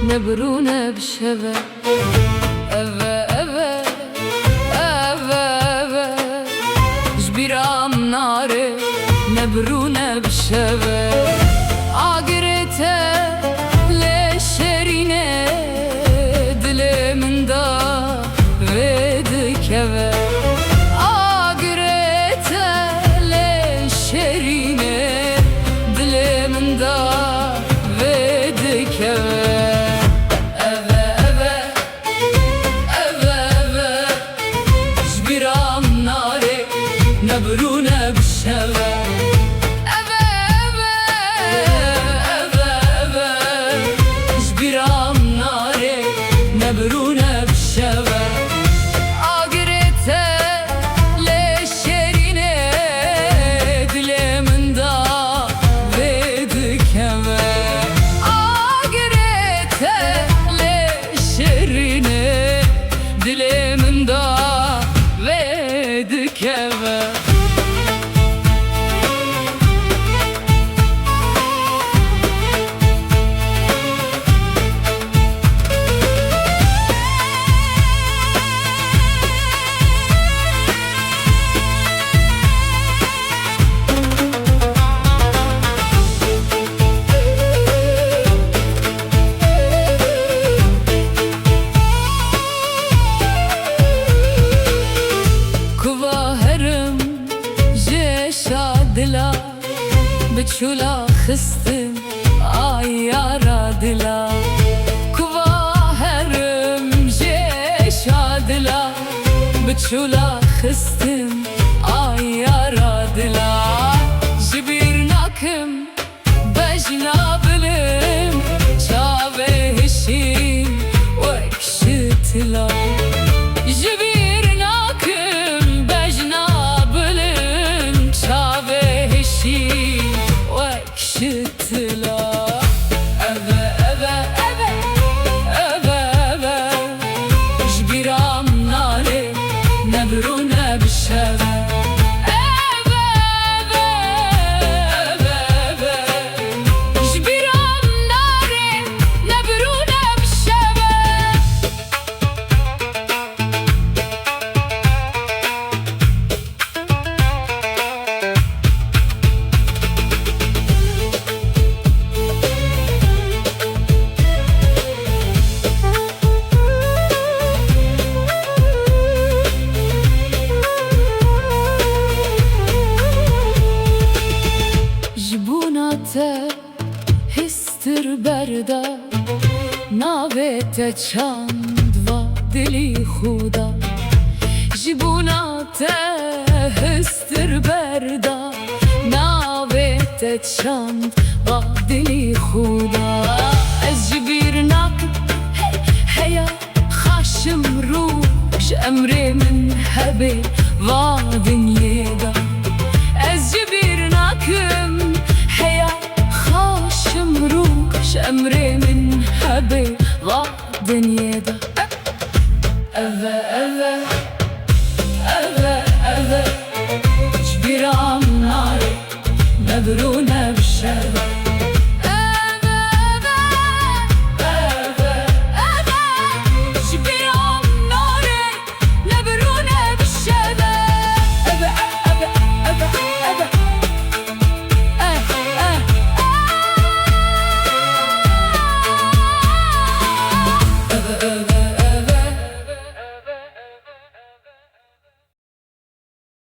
نبرونه بشبه eve eve eve eve جبيرام ناري نبرونه بشبه آگرته لشرینه دلمن دا vedikeve آگرته لشرینه دلمن دا vedikeve نبرونه بشبه eve eve eve eve جبيرام ناري نبرونه بشبه آگرته لشرینه دلمن دا vedikeve آگرته لشرینه دلمن دا vedikeve دلا بچولا خستم آیارا دلا کواهرم جیشا دلا بچولا خستم آیارا دلا جبیر ناکم بجنا بلم چاوه هشیم وکشتلا جبیر ناکم بجنا وكشتلا eve eve eve eve eve جبيرام ناري نبرونه بشبه eve eve eve eve جبيرام ناري نبرونه بشبه te histir berda navete çand va dili khuda jibuna te histir berda navete çand va dili khuda ez jibir nak heya khashim rush emre min habe va dünyada ez jibir nakim أمري من حبي ضاع دنيا ده أذى أذى أذى أذى جبيرام ناري نبرونه بشبه